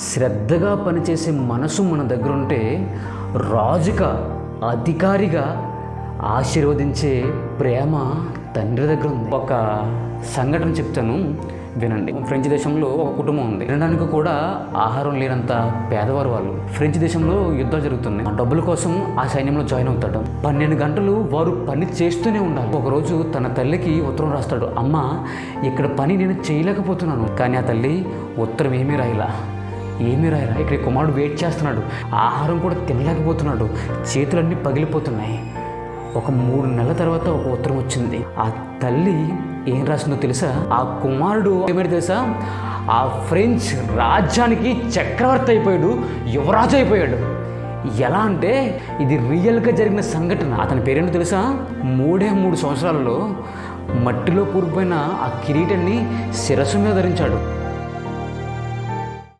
శ్రద్ధగా పనిచేసే మనసు మన దగ్గర ఉంటే రాజుగా అధికారిగా ఆశీర్వదించే ప్రేమ తండ్రి దగ్గర ఉంది. ఒక సంఘటన చెప్తాను, వినండి. ఫ్రెంచ్ దేశంలో ఒక కుటుంబం ఉంది. తినడానికి కూడా ఆహారం లేనంత పేదవారు వాళ్ళు. ఫ్రెంచ్ దేశంలో యుద్ధాలు జరుగుతున్నాయి. ఆ డబ్బుల కోసం ఆ సైన్యంలో జాయిన్ అవుతాడు. 12 గంటలు వారు పని చేస్తూనే ఉండాలి. ఒకరోజు తన తల్లికి ఉత్తరం రాస్తాడు, అమ్మ ఇక్కడ పని నేను చేయలేకపోతున్నాను. కానీ ఆ తల్లి ఉత్తరం ఏమీ రాయలా. ఇక్కడ కుమారుడు వెయిట్ చేస్తున్నాడు, ఆహారం కూడా తినలేకపోతున్నాడు, చేతులన్నీ పగిలిపోతున్నాయి. ఒక 3 నెలల తర్వాత ఒక ఉత్తరం వచ్చింది. ఆ తల్లి ఏం రాసిందో తెలుసా? ఆ కుమారుడు ఏమైనా తెలుసా? ఆ ఫ్రెంచ్ రాజ్యానికి చక్రవర్తి అయిపోయాడు, యువరాజు అయిపోయాడు. ఎలా అంటే ఇది రియల్గా జరిగిన సంఘటన. అతని పేరేంటో తెలుసా? 3 సంవత్సరాలలో మట్టిలో కూరుకుపోయిన ఆ కిరీటాన్ని శిరస్సు మీద ధరించాడు.